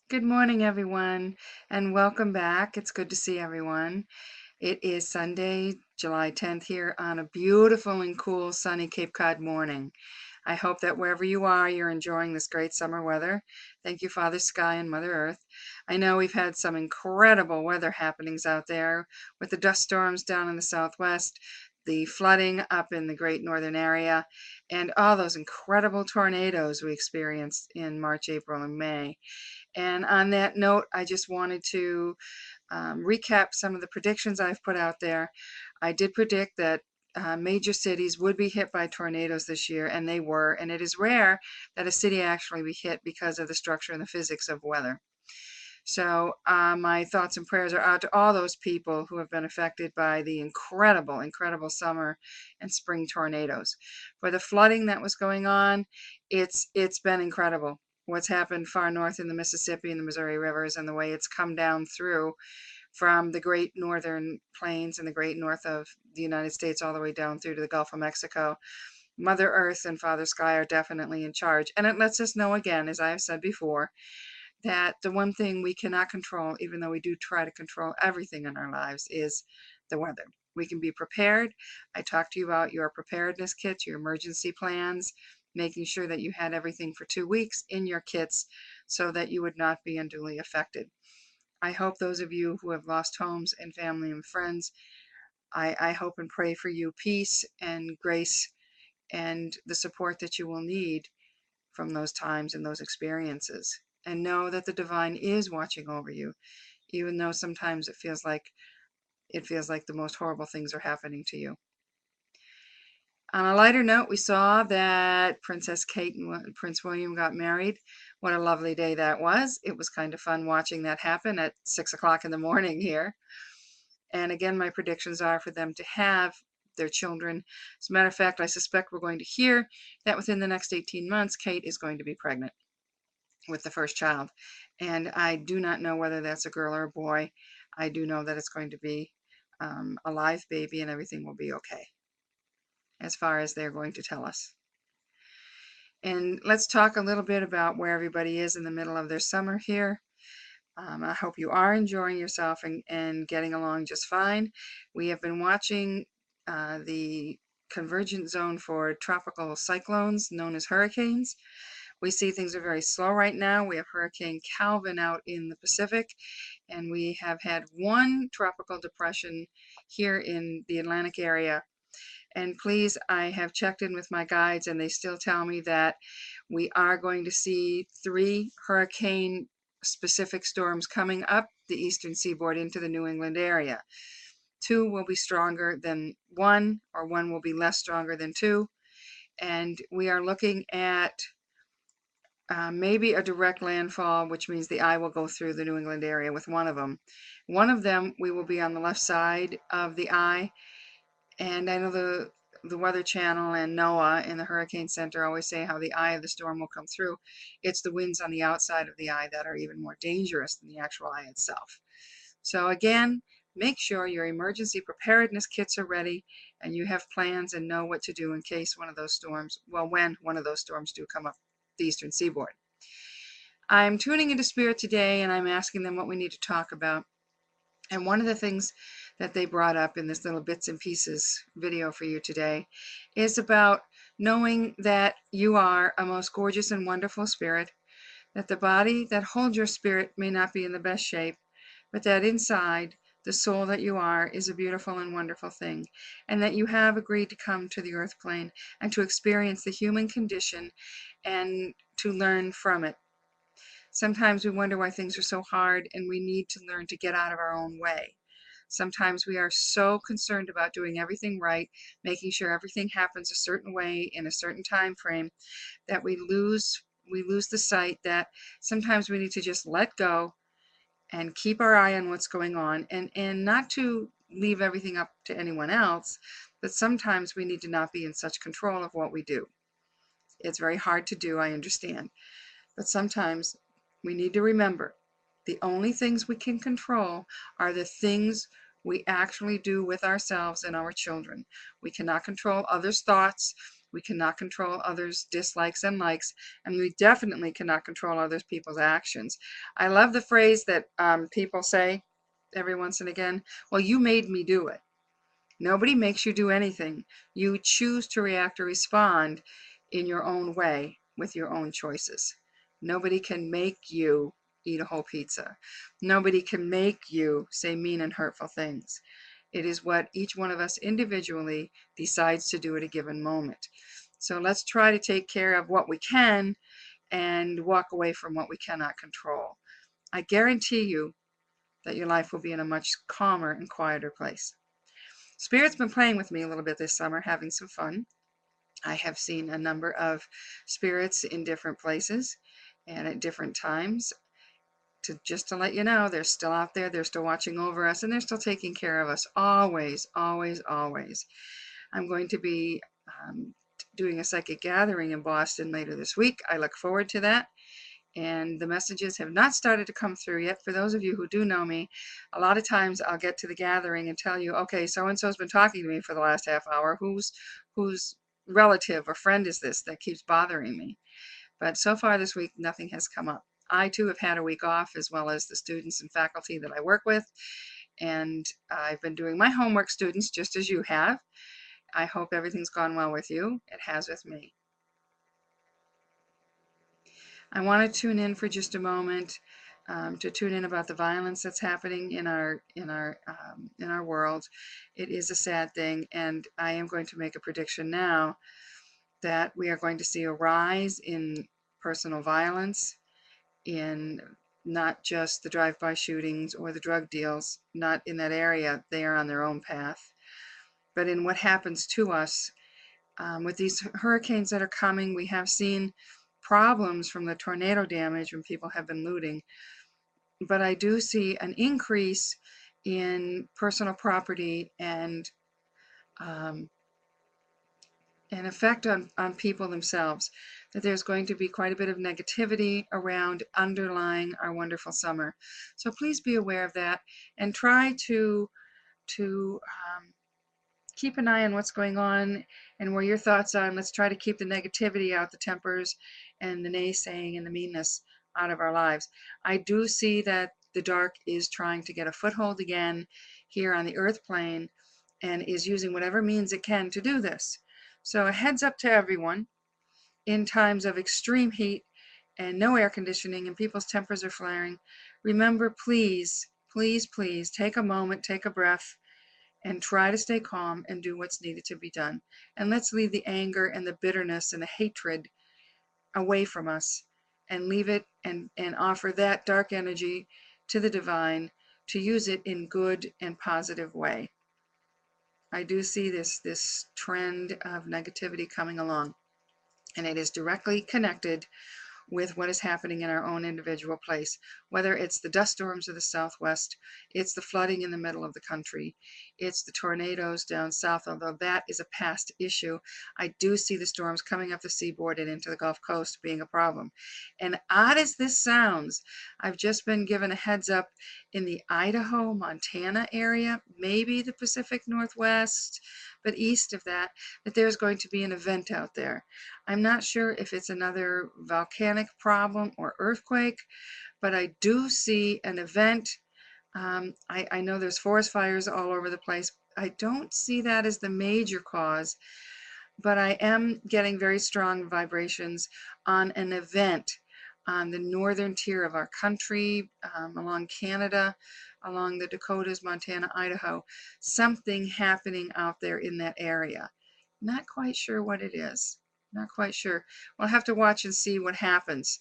Good morning, everyone, and welcome back. It's good to see everyone. It is Sunday, July 10th here on a beautiful and cool sunny Cape Cod morning. I hope that wherever you are, you're enjoying this great summer weather. Thank you, Father Sky and Mother Earth. I know we've had some incredible weather happenings out there with the dust storms down in the southwest, the flooding up in the great northern area, and all those incredible tornadoes we experienced in March, April, and May. And on that note, I just wanted to recap some of the predictions I've put out there. I did predict that major cities would be hit by tornadoes this year, and they were. And it is rare that a city actually be hit because of the structure and the physics of weather. So my thoughts and prayers are out to all those people who have been affected by the incredible, incredible summer and spring tornadoes. For the flooding that was going on, it's been incredible. What's happened far north in the Mississippi and the Missouri rivers and the way it's come down through from the great northern plains and the great north of the United States all the way down through to the Gulf of Mexico. Mother Earth and Father Sky are definitely in charge. And it lets us know again, as I have said before, that the one thing we cannot control, even though we do try to control everything in our lives, is the weather. We can be prepared. I talked to you about your preparedness kits, your emergency plans, making sure that you had everything for 2 weeks in your kits so that you would not be unduly affected. I hope those of you who have lost homes and family and friends, I hope and pray for you peace and grace and the support that you will need from those times and those experiences. And know that the divine is watching over you, even though sometimes it feels like the most horrible things are happening to you. On a lighter note, we saw that Princess Kate and Prince William got married. What a lovely day that was. It was kind of fun watching that happen at 6 o'clock in the morning here. And again, my predictions are for them to have their children. As a matter of fact, I suspect we're going to hear that within the next 18 months, Kate is going to be pregnant with the first child. And I do not know whether that's a girl or a boy. I do know that it's going to be a live baby and everything will be okay, as far as they're going to tell us. And let's talk a little bit about where everybody is in the middle of their summer here. I hope you are enjoying yourself and getting along just fine. We have been watching the convergent zone for tropical cyclones known as hurricanes. We see things are very slow right now. We have Hurricane Calvin out in the Pacific, and we have had one tropical depression here in the Atlantic area. And please, I have checked in with my guides, and they still tell me that we are going to see 3 hurricane specific storms coming up the eastern seaboard into the New England area. 2 will be stronger than 1, or 1 will be less stronger than 2. And we are looking at maybe a direct landfall, which means the eye will go through the New England area with one of them. One of them, we will be on the left side of the eye. And I know the Weather Channel and NOAA and the Hurricane Center always say how the eye of the storm will come through. It's the winds on the outside of the eye that are even more dangerous than the actual eye itself. So again, make sure your emergency preparedness kits are ready and you have plans and know what to do in case one of those storms, well, when one of those storms do come up the eastern seaboard. I'm tuning into Spirit today and I'm asking them what we need to talk about. And one of the things that they brought up in this little bits and pieces video for you today is about knowing that you are a most gorgeous and wonderful spirit, that the body that holds your spirit may not be in the best shape, but that inside, the soul that you are is a beautiful and wonderful thing, and that you have agreed to come to the earth plane and to experience the human condition and to learn from it. Sometimes we wonder why things are so hard, and we need to learn to get out of our own way. Sometimes we are so concerned about doing everything right, making sure everything happens a certain way in a certain time frame, that we lose the sight that sometimes we need to just let go and keep our eye on what's going on, and not to leave everything up to anyone else, but sometimes we need to not be in such control of what we do. It's very hard to do, I understand. But sometimes we need to remember the only things we can control are the things we actually do with ourselves and our children. We cannot control others' thoughts. We cannot control others' dislikes and likes, and we definitely cannot control other people's actions. I love the phrase that people say every once and again, well, you made me do it. Nobody makes you do anything. You choose to react or respond in your own way with your own choices. Nobody can make you eat a whole pizza. Nobody can make you say mean and hurtful things. It is what each one of us individually decides to do at a given moment. So let's try to take care of what we can and walk away from what we cannot control. I guarantee you that your life will be in a much calmer and quieter place. Spirit's been playing with me a little bit this summer, having some fun. I have seen a number of spirits in different places and at different times. Just to let you know, they're still out there, they're still watching over us, and they're still taking care of us. Always, always, always. I'm going to be doing a psychic gathering in Boston later this week. I look forward to that. And the messages have not started to come through yet. For those of you who do know me, a lot of times I'll get to the gathering and tell you, okay, so-and-so's been talking to me for the last half hour. Whose relative or friend is this that keeps bothering me? But so far this week, nothing has come up. I too have had a week off, as well as the students and faculty that I work with. And I've been doing my homework, students, just as you have. I hope everything's gone well with you. It has with me. I want to tune in for just a moment to tune in about the violence that's happening in our world. It is a sad thing, and I am going to make a prediction now that we are going to see a rise in personal violence, in not just the drive-by shootings or the drug deals, not in that area, they are on their own path, but in what happens to us. With these hurricanes that are coming, we have seen problems from the tornado damage when people have been looting, but I do see an increase in personal property and an effect on people themselves, that there's going to be quite a bit of negativity around underlying our wonderful summer. So please be aware of that and try to keep an eye on what's going on and where your thoughts are, and let's try to keep the negativity out, the tempers and the naysaying and the meanness out of our lives. I do see that the dark is trying to get a foothold again here on the earth plane and is using whatever means it can to do this. So a heads up to everyone, in times of extreme heat and no air conditioning and people's tempers are flaring, remember, please, please, please take a moment, take a breath, and try to stay calm and do what's needed to be done. And let's leave the anger and the bitterness and the hatred away from us and leave it and offer that dark energy to the divine to use it in good and positive way. I do see this trend of negativity coming along, and it is directly connected with what is happening in our own individual place, whether it's the dust storms of the Southwest, it's the flooding in the middle of the country, it's the tornadoes down south, although that is a past issue. I do see the storms coming up the seaboard and into the Gulf Coast being a problem. And odd as this sounds, I've just been given a heads up in the Idaho, Montana area, maybe the Pacific Northwest, but east of that, that there's going to be an event out there. I'm not sure if it's another volcanic problem or earthquake, but I do see an event. I know there's forest fires all over the place. I don't see that as the major cause, but I am getting very strong vibrations on an event on the northern tier of our country, along Canada, along the Dakotas, Montana, Idaho, something happening out there in that area. Not quite sure what it is. Not quite sure. We'll have to watch and see what happens.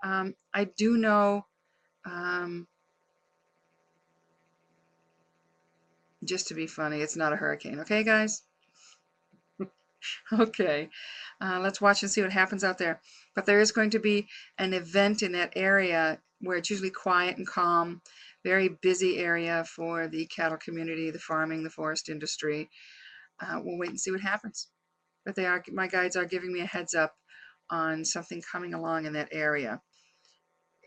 I do know, just to be funny, it's not a hurricane. Okay, guys? Okay. Let's watch and see what happens out there. But there is going to be an event in that area where it's usually quiet and calm, very busy area for the cattle community, the farming, the forest industry. We'll wait and see what happens. But my guides are giving me a heads up on something coming along in that area.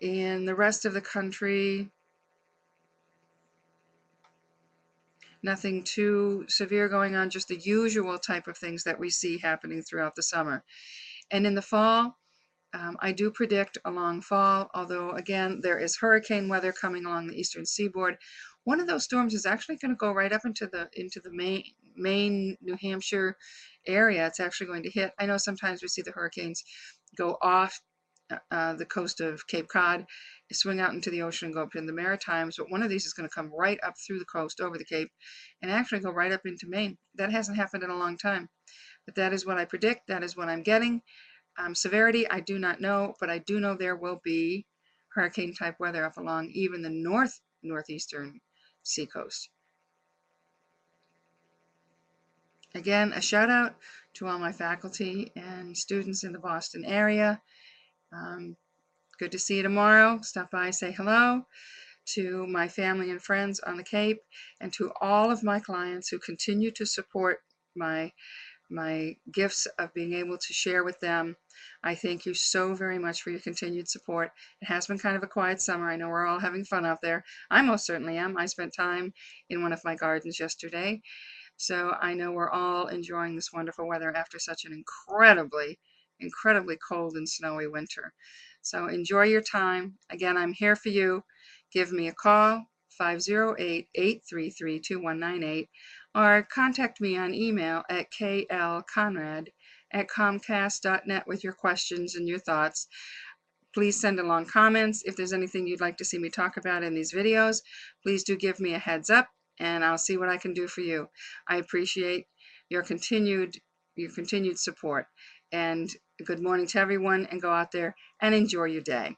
In the rest of the country, Nothing too severe going on, just the usual type of things that we see happening throughout the summer. And in the fall, I do predict a long fall, although again, there is hurricane weather coming along the eastern seaboard. One of those storms is actually going to go right up into the Maine, New Hampshire area. It's actually going to hit. I know sometimes we see the hurricanes go off the coast of Cape Cod, swing out into the ocean and go up in the Maritimes, but one of these is going to come right up through the coast over the Cape and actually go right up into Maine. That hasn't happened in a long time, but that is what I predict. That is what I'm getting. Severity, I do not know, but I do know there will be hurricane type weather up along even the northeastern seacoast. Again, a shout out to all my faculty and students in the Boston area. Um, Good to see you tomorrow. Stop by, say hello to my family and friends on the Cape, and to all of my clients who continue to support my gifts of being able to share with them. I thank you so very much for your continued support. It has been kind of a quiet summer. I know we're all having fun out there. I most certainly am. I spent time in one of my gardens yesterday, so I know we're all enjoying this wonderful weather after such an incredibly cold and snowy winter. So enjoy your time. Again, I'm here for you. Give me a call, 508-833-2198, or contact me on email at klconrad@comcast.net with your questions and your thoughts. Please send along comments. If there's anything you'd like to see me talk about in these videos, please do give me a heads up and I'll see what I can do for you. I appreciate your continued support. And good morning to everyone, and go out there and enjoy your day.